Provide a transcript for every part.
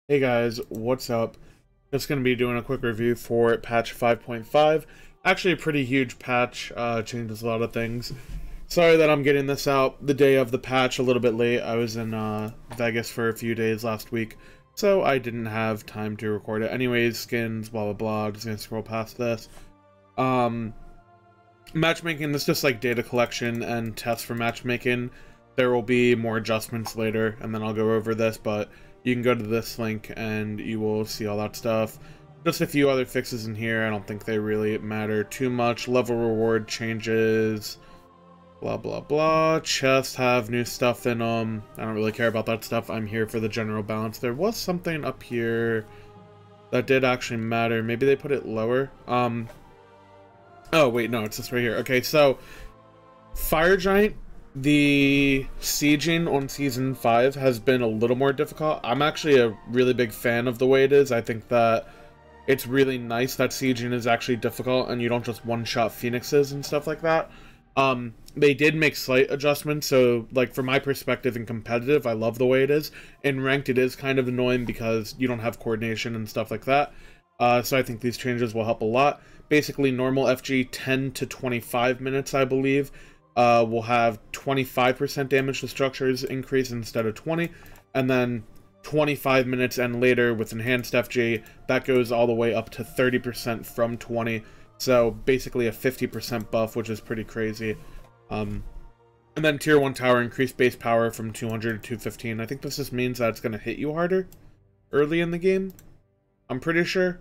Hey guys, what's up? Just going to be doing a quick review for patch 5.5. Actually a pretty huge patch, changes a lot of things. Sorry that I'm getting this out the day of the patch a little bit late. I was in Vegas for a few days last week, so I didn't have time to record it. Anyways, skins, blah blah blah, I'm just going to scroll past this. Matchmaking, this is just like data collection and tests for matchmaking. There will be more adjustments later, and then I'll go over this, but you can go to this link and you will see all that stuff. Just a few other fixes in here. I don't think they really matter too much. Level reward changes, blah blah blah. Chests have new stuff in them. I don't really care about that stuff. I'm here for the general balance. There was something up here that did actually matter. Maybe they put it lower. Oh wait, no, it's just right here. Okay, so Fire Giant, the sieging on Season 5 has been a little more difficult. I'm actually a really big fan of the way it is. I think that it's really nice that sieging is actually difficult and you don't just one-shot phoenixes and stuff like that. They did make slight adjustments, so like from my perspective in competitive, I love the way it is. In ranked, it is kind of annoying because you don't have coordination and stuff like that. So I think these changes will help a lot. Basically, normal FG 10 to 25 minutes, I believe. Will have 25% damage to structures increase instead of 20, and then 25 minutes and later with enhanced FG, that goes all the way up to 30% from 20, so basically a 50% buff, which is pretty crazy. And then tier 1 tower increased base power from 200 to 215. I think this just means that it's going to hit you harder early in the game, I'm pretty sure.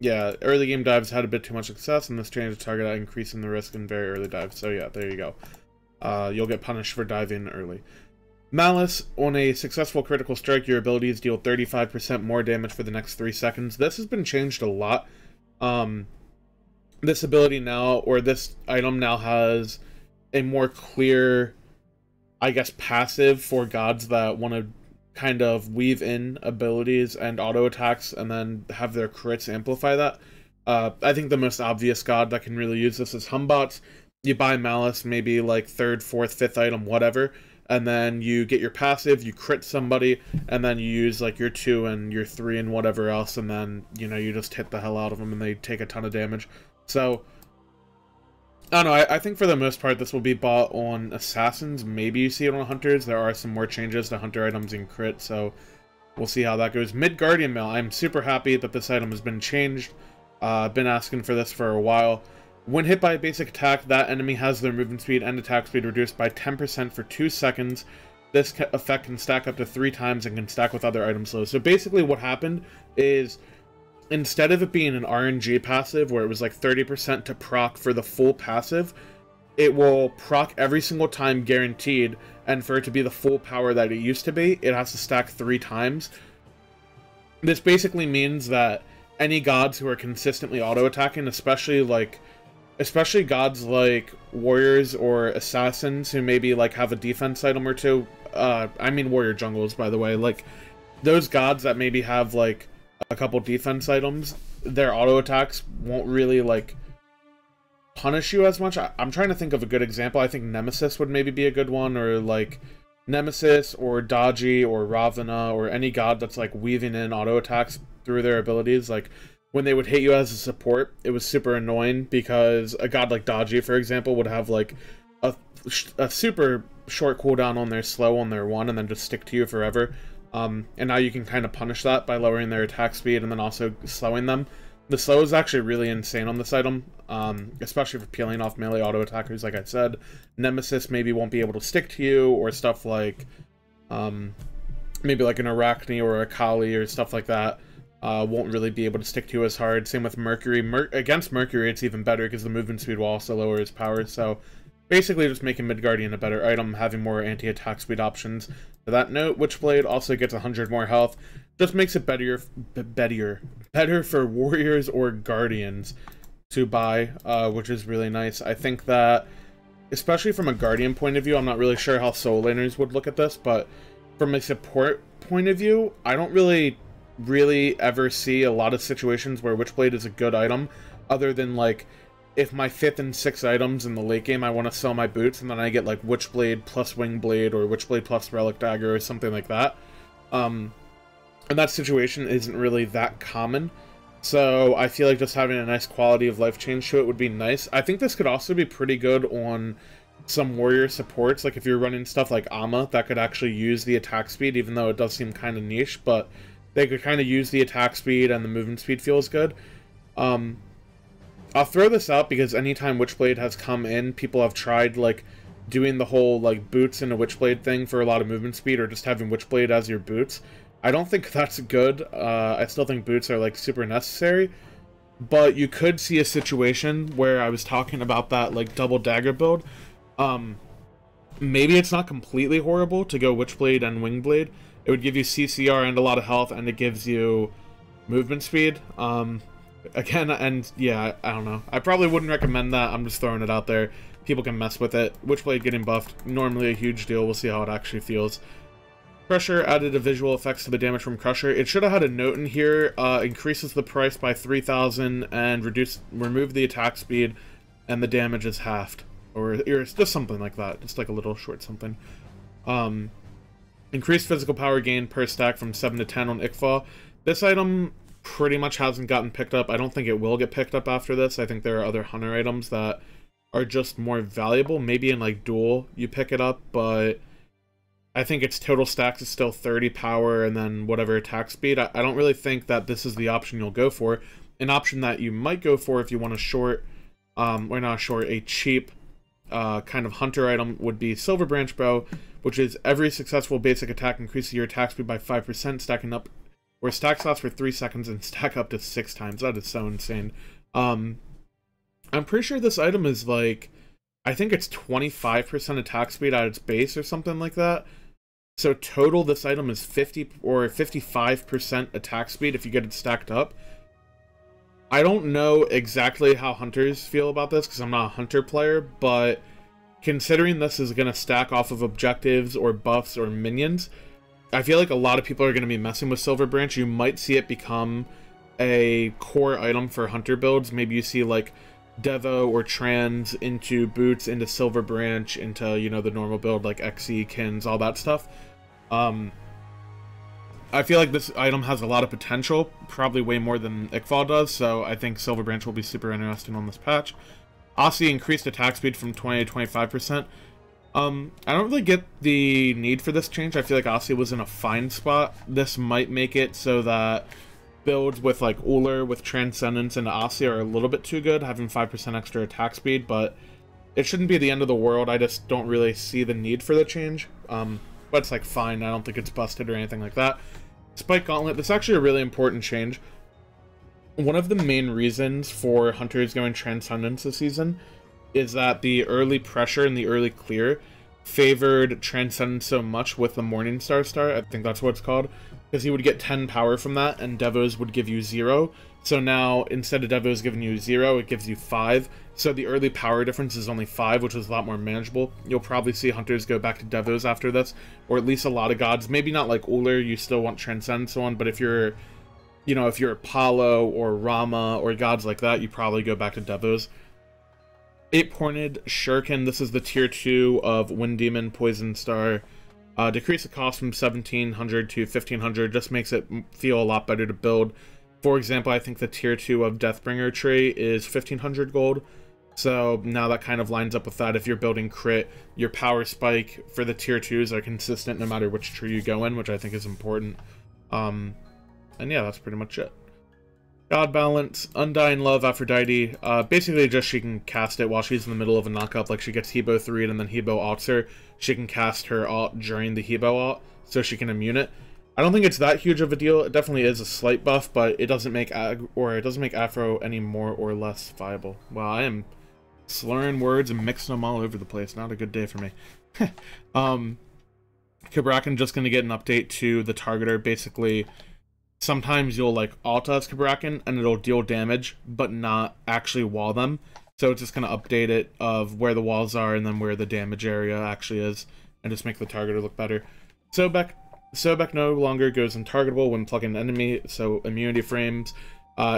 Yeah, early game dives had a bit too much success, and this change the target at increasing the risk in very early dives. So yeah, there you go. You'll get punished for diving early. Malice, on a successful critical strike, your abilities deal 35% more damage for the next 3 seconds. This has been changed a lot. This ability now, or this item now has a more clear, I guess, passive for gods that want to kind of weave in abilities and auto attacks and then have their crits amplify that. I think the most obvious god that can really use this is Humbots. You buy Malice, maybe like 3rd, 4th, 5th item, whatever, and then you get your passive, you crit somebody, and then you use like your 2 and your 3 and whatever else, and then, you know, you just hit the hell out of them and they take a ton of damage. So I don't know, I think for the most part this will be bought on Assassins. Maybe you see it on Hunters. There are some more changes to Hunter items in crit, so we'll see how that goes. Midgardian Mail, I'm super happy that this item has been changed. I've been asking for this for a while. When hit by a basic attack, that enemy has their movement speed and attack speed reduced by 10% for 2 seconds. This effect can stack up to 3 times and can stack with other item slows. So basically what happened is, instead of it being an RNG passive where it was like 30% to proc for the full passive, it will proc every single time guaranteed, and for it to be the full power that it used to be, it has to stack 3 times. This basically means that any gods who are consistently auto-attacking, especially gods like warriors or assassins who maybe like have a defense item or two, I mean warrior jungles, by the way, like those gods that maybe have like a couple defense items, their auto attacks won't really like punish you as much. I'm trying to think of a good example. I think Nemesis would maybe be a good one, or like Nemesis or Dodgy or Ravana or any god that's like weaving in auto attacks through their abilities. Like when they would hit you as a support, it was super annoying because a god like Dodgy, for example, would have like a super short cooldown on their slow on their 1 and then just stick to you forever. And now you can kind of punish that by lowering their attack speed and then also slowing them. The slow is actually really insane on this item, especially for peeling off melee auto attackers, like I said. Nemesis maybe won't be able to stick to you, or stuff like, maybe like an Arachne or a Kali or stuff like that, won't really be able to stick to you as hard. Same with Mercury. Against Mercury, it's even better because the movement speed will also lower his power, so basically just making Midgardian a better item, having more anti-attack speed options. To that note, Witchblade also gets 100 more health. Just makes it better for warriors or guardians to buy, which is really nice. I think that, especially from a guardian point of view, I'm not really sure how soul laners would look at this, but from a support point of view, I don't really ever see a lot of situations where Witchblade is a good item, other than like if my 5th and 6th items in the late game, I want to sell my boots, and then I get like Witchblade plus Wingblade or Witchblade plus Relic Dagger or something like that. And that situation isn't really that common. So I feel like just having a nice quality of life change to it would be nice. I think this could also be pretty good on some warrior supports. Like if you're running stuff like Amma, that could actually use the attack speed, even though it does seem kind of niche, but they could kind of use the attack speed and the movement speed feels good. I'll throw this out because anytime Witchblade has come in, people have tried like doing the whole like boots in a Witchblade thing for a lot of movement speed, or just having Witchblade as your boots. I don't think that's good. I still think boots are like super necessary, but you could see a situation where I was talking about that like double dagger build. Maybe it's not completely horrible to go Witchblade and Wingblade. It would give you CCR and a lot of health, and it gives you movement speed. Again, and yeah, I don't know. I probably wouldn't recommend that. I'm just throwing it out there. People can mess with it. Witchblade getting buffed, normally a huge deal. We'll see how it actually feels. Crusher added a visual effects to the damage from Crusher. It should have had a note in here. Increases the price by 3,000 and remove the attack speed, and the damage is halved. Or it's just something like that. Just like a little short something. Increased physical power gain per stack from 7 to 10 on Ickfa. This item pretty much hasn't gotten picked up. I don't think it will get picked up after this. I think there are other hunter items that are just more valuable. Maybe in like duel you pick it up, but I think its total stacks is still 30 power and then whatever attack speed. I don't really think that this is the option you'll go for. An option that you might go for if you want a short, or not short, a cheap kind of hunter item would be Silver Branch Bow, which is every successful basic attack increases your attack speed by 5%, stacking up, where stack slots for 3 seconds and stack up to 6 times. That is so insane. I'm pretty sure this item is like, I think it's 25% attack speed at its base or something like that. So total, this item is 50 or 55% attack speed if you get it stacked up. I don't know exactly how hunters feel about this because I'm not a hunter player, but considering this is going to stack off of objectives or buffs or minions, I feel like a lot of people are going to be messing with Silver Branch. You might see it become a core item for hunter builds. Maybe you see like Devo or Trans into boots, into Silver Branch, into, you know, the normal build like XE, Kins, all that stuff. I feel like this item has a lot of potential, probably way more than Ickfa does, so I think Silver Branch will be super interesting on this patch. Aussie increased attack speed from 20 to 25%. I don't really get the need for this change. I feel like Aussie was in a fine spot. This might make it so that builds with like Uller, with Transcendence, and Aussie are a little bit too good, having 5% extra attack speed, but it shouldn't be the end of the world. I just don't really see the need for the change. But it's like fine. I don't think it's busted or anything like that. Spike Gauntlet, this is actually a really important change. One of the main reasons for Hunters going Transcendence this season is that the early pressure and the early clear favored Transcendence so much with the Morningstar Star, I think that's what it's called, because he would get 10 power from that, and Devos would give you 0. So now, instead of Devos giving you 0, it gives you 5. So the early power difference is only 5, which is a lot more manageable. You'll probably see Hunters go back to Devos after this, or at least a lot of gods. Maybe not like Uller, you still want Transcendence on, but if you're, you know, if you're Apollo or Rama or gods like that, you probably go back to Devos. 8-pointed Shuriken, this is the tier 2 of Wind Demon, Poison Star. Decrease the cost from 1,700 to 1,500, just makes it feel a lot better to build. For example, I think the tier 2 of Deathbringer tree is 1,500 gold. So now that kind of lines up with that. If you're building crit, your power spike for the tier 2s are consistent no matter which tree you go in, which I think is important. And yeah, that's pretty much it. God Balance, Undying Love, Aphrodite. Basically just she can cast it while she's in the middle of a knockup. Like she gets Hebo 3'd and then Hebo ults her. She can cast her ult during the Hebo ult, so she can immune it. I don't think it's that huge of a deal. It definitely is a slight buff, but it doesn't make Afro any more or less viable. Wow, I am slurring words and mixing them all over the place. Not a good day for me. Cabrakan just going to get an update to the targeter. Basically, sometimes you'll like ult as Cabrakan and it'll deal damage, but not actually wall them. So it's just going to update it of where the walls are and then where the damage area actually is, and just make the targeter look better. Sobek no longer goes untargetable when plugging an enemy, so immunity frames.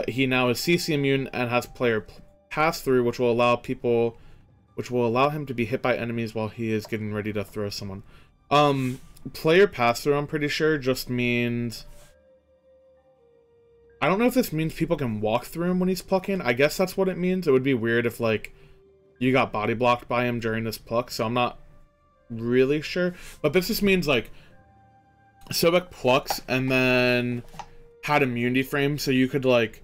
He now is CC immune and has player pass through, which will allow him to be hit by enemies while he is getting ready to throw someone. Player pass through, I'm pretty sure, just means I don't know if this means people can walk through him when he's plucking. I guess that's what it means. It would be weird if, like, you got body blocked by him during this pluck, so I'm not really sure. But this just means, like, Sobek plucks and then had immunity frame, so you could, like,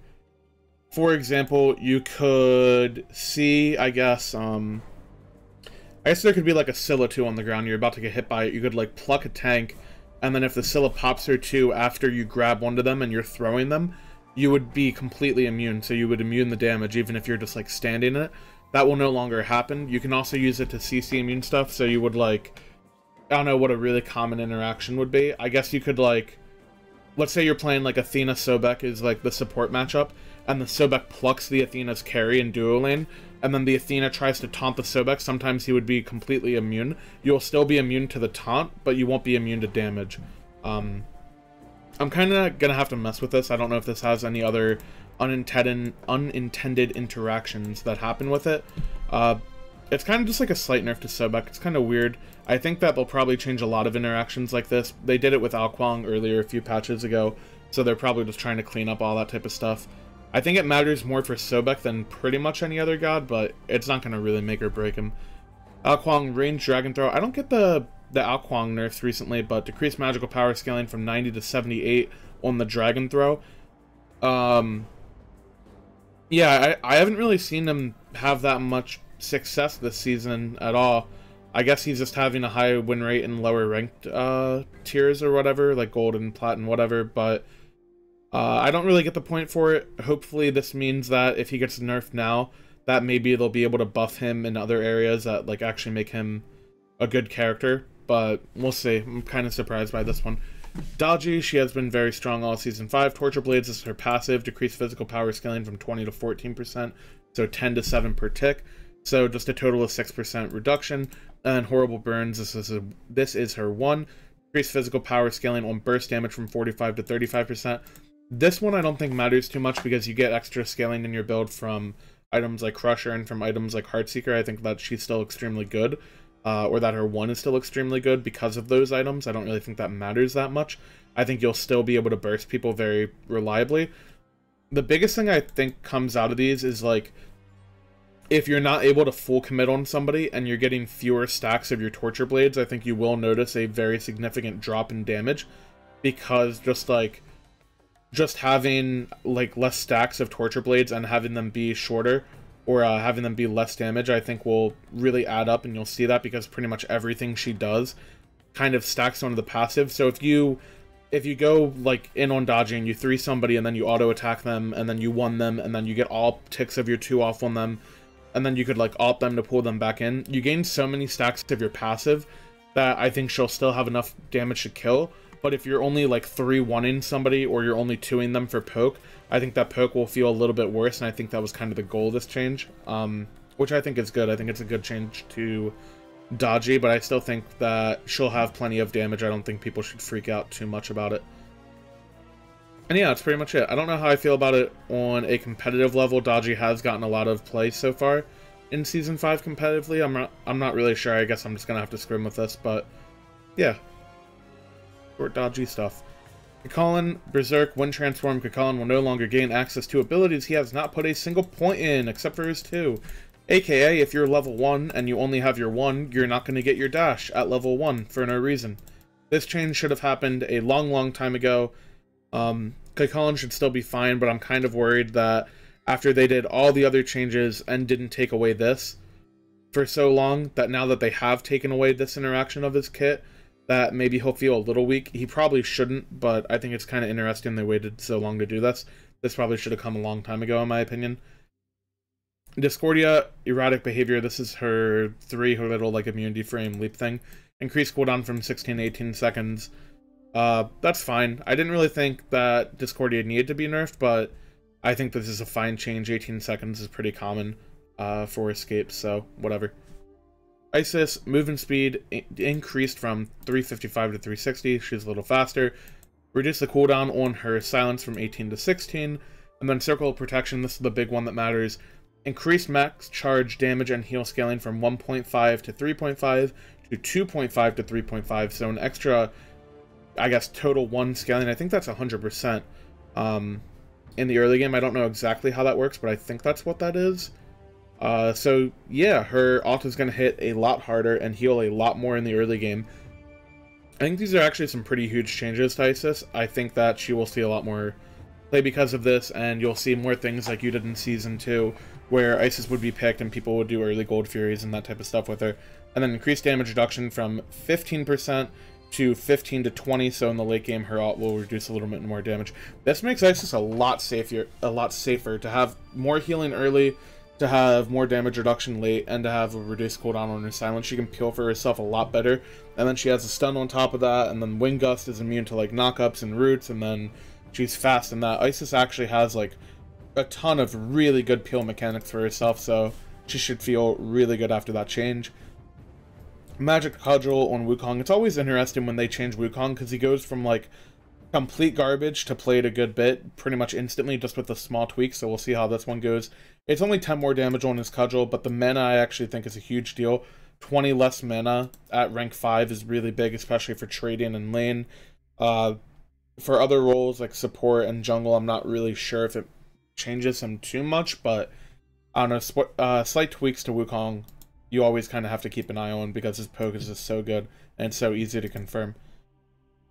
for example, you could see, I guess there could be, like, a Scylla 2 on the ground. You're about to get hit by it. You could, like, pluck a tank, and then if the Scylla pops her 2 after you grab onto them and you're throwing them, you would be completely immune, so you would immune the damage even if you're just, like, standing in it. That will no longer happen. You can also use it to CC immune stuff, so you would, like, I don't know what a really common interaction would be. I guess you could, like, let's say you're playing, like, Athena Sobek is, like, the support matchup, and the Sobek plucks the Athena's carry in duo lane, and then the Athena tries to taunt the Sobek. Sometimes he would be completely immune. You'll still be immune to the taunt, but you won't be immune to damage. I'm kind of gonna have to mess with this. I don't know if this has any other unintended interactions that happen with it. It's kind of just like a slight nerf to Sobek. It's kind of weird. I think that they'll probably change a lot of interactions like this. They did it with Wukong earlier a few patches ago, so they're probably just trying to clean up all that type of stuff. I think it matters more for Sobek than pretty much any other god, but it's not going to really make or break him. Quan Green, Dragon Throw. I don't get the Wukong nerfs recently, but decreased magical power scaling from 90 to 78 on the Dragon Throw. Yeah, I haven't really seen him have that much success this season at all. I guess he's just having a high win rate in lower ranked tiers or whatever, like gold and plat and whatever, but I don't really get the point for it. Hopefully this means that if he gets nerfed now, that maybe they'll be able to buff him in other areas that, like, actually make him a good character, but we'll see. I'm kind of surprised by this one. Dodgy, she has been very strong all Season 5. Torture Blades is her passive, decreased physical power scaling from 20 to 14%, so 10 to 7 per tick, so just a total of 6% reduction. And Horrible Burns, this is her 1, decreased physical power scaling on burst damage from 45 to 35%. This one I don't think matters too much because you get extra scaling in your build from items like Crusher and from items like Heartseeker. I think that she's still extremely good. Or that her 1 is still extremely good because of those items. I don't really think that matters that much. I think you'll still be able to burst people very reliably. The biggest thing I think comes out of these is, like, if you're not able to full commit on somebody and you're getting fewer stacks of your Torture Blades, I think you will notice a very significant drop in damage, because just having, like, less stacks of Torture Blades and having them be shorter, or having them be less damage, I think will really add up, and you'll see that because pretty much everything she does kind of stacks onto the passive. So if you go, like, in on dodging, you 3 somebody and then you auto attack them and then you 1 them and then you get all ticks of your 2 off on them, and then you could, like, alt them to pull them back in, you gain so many stacks of your passive that I think she'll still have enough damage to kill. But if you're only, like, 3-1-ing somebody, or you're only 2-ing them for poke, I think that poke will feel a little bit worse, and I think that was kind of the goal of this change, which I think is good. I think it's a good change to Dodgy, but I still think that she'll have plenty of damage. I don't think people should freak out too much about it. And yeah, that's pretty much it. I don't know how I feel about it on a competitive level. Dodgy has gotten a lot of play so far in Season 5 competitively. I'm not really sure. I guess I'm just going to have to scrim with this, but yeah. Short dodgy stuff. Cabrakan, Berserk, when transformed, Cabrakan will no longer gain access to abilities he has not put a single point in, except for his 2. AKA, if you're level 1 and you only have your 1, you're not going to get your dash at level 1 for no reason. This change should have happened a long time ago. Cabrakan should still be fine, but I'm kind of worried that after they did all the other changes and didn't take away this for so long, that now that they have taken away this interaction of his kit, that maybe he'll feel a little weak. He probably shouldn't, but I think it's kind of interesting they waited so long to do this. This probably should have come a long time ago, in my opinion. Discordia, Erratic Behavior. This is her 3, her little, like, immunity frame leap thing. Increased cooldown from 16 to 18 seconds. That's fine. I didn't really think that Discordia needed to be nerfed, but I think this is a fine change. 18 seconds is pretty common for escapes, so whatever. Isis, movement speed increased from 355 to 360. She's a little faster. Reduce the cooldown on her silence from 18 to 16. And then Circle of Protection, this is the big one that matters. Increased max charge damage and heal scaling from 1.5 to 3.5 to 2.5 to 3.5. So an extra, I guess, total 1 scaling. I think that's 100%. in the early game. I don't know exactly how that works, but I think that's what that is. So yeah, her ult is going to hit a lot harder and heal a lot more in the early game. I think these are actually some pretty huge changes to Isis. I think that she will see a lot more play because of this, and you'll see more things like you did in Season 2, where Isis would be picked and people would do early Gold Furies and that type of stuff with her. And then increased damage reduction from 15% to 15 to 20, so in the late game her ult will reduce a little bit more damage. This makes Isis a lot safer to have more healing early, to have more damage reduction late, and to have a reduced cooldown on her silence. She can peel for herself a lot better, and then she has a stun on top of that, and then Wind Gust is immune to like knockups and roots, and then she's fast in that. Isis actually has like a ton of really good peel mechanics for herself, so she should feel really good after that change. Magic Cudgel on Wukong. It's always interesting when they change Wukong, because he goes from like complete garbage to played a good bit pretty much instantly, just with a small tweak, so we'll see how this one goes. It's only 10 more damage on his Cudgel, but the mana I actually think is a huge deal. 20 less mana at rank 5 is really big, especially for trading and lane. For other roles like support and jungle, I'm not really sure if it changes him too much, but I don't know, slight tweaks to Wukong you always kind of have to keep an eye on, because his poke is just so good and so easy to confirm.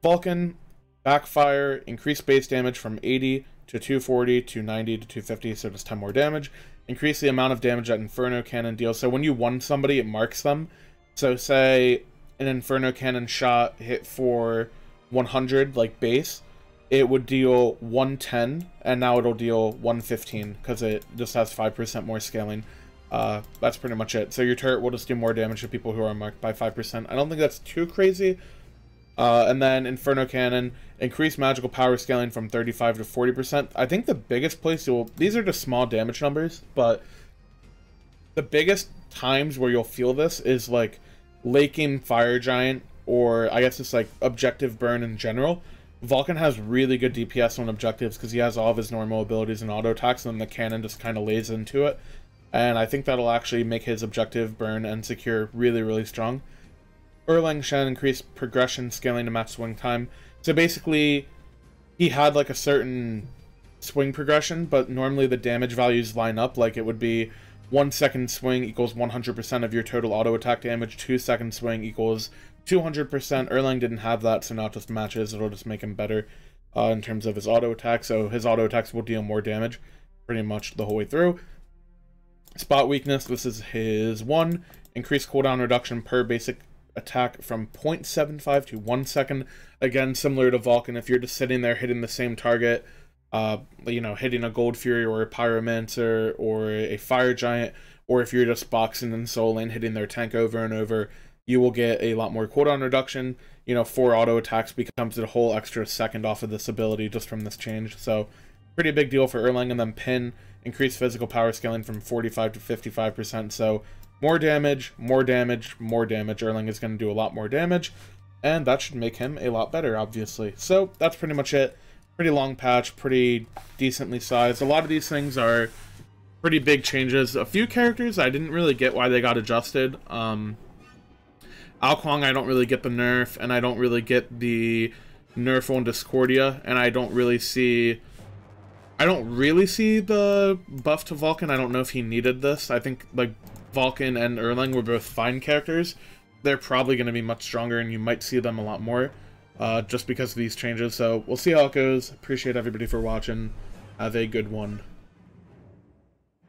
Vulcan, Backfire, increase base damage from 80 to 240 to 90 to 250, so just 10 more damage. Increase the amount of damage that Inferno Cannon deals. So when you one somebody, it marks them. So say an Inferno Cannon shot hit for 100, like base, it would deal 110, and now it'll deal 115, because it just has 5% more scaling. That's pretty much it. So your turret will just do more damage to people who are marked by 5%. I don't think that's too crazy. And then Inferno Cannon, increase magical power scaling from 35 to 40%. I think the biggest place these are just small damage numbers, but the biggest times where you'll feel this is like late game Fire Giant, or I guess it's like objective burn in general. Vulcan has really good DPS on objectives because he has all of his normal abilities and auto attacks, and then the cannon just kind of lays into it. And I think that'll actually make his objective burn and secure really, really strong. Erlang Shen increased progression scaling to match swing time. So basically, he had like a certain swing progression, but normally the damage values line up. Like it would be 1 second swing equals 100% of your total auto attack damage, 2 second swing equals 200%. Erlang didn't have that, so now it just matches. It'll just make him better in terms of his auto attack. So his auto attacks will deal more damage pretty much the whole way through. Spot weakness, this is his 1. Increased cooldown reduction per basic attack from 0.75 to 1 second. Again, similar to Vulcan, if you're just sitting there hitting the same target, you know, hitting a Gold Fury or a Pyromancer or a Fire Giant, or if you're just boxing in Soul Lane hitting their tank over and over, you will get a lot more cooldown reduction. You know, 4 auto attacks becomes a whole extra second off of this ability just from this change. So, pretty big deal for Erlang. And then Pin, increased physical power scaling from 45 to 55%. So, more damage, more damage, more damage. Erlang is going to do a lot more damage, and that should make him a lot better, obviously. So, that's pretty much it. Pretty long patch, pretty decently sized. A lot of these things are pretty big changes. A few characters, I didn't really get why they got adjusted. Wukong, I don't really get the nerf, and I don't really get the nerf on Discordia, and I don't really see the buff to Vulcan. I don't know if he needed this. I think, like, Vulcan and Erlang were both fine characters. They're probably going to be much stronger, and you might see them a lot more just because of these changes. So we'll see how it goes. Appreciate everybody for watching. Have a good one.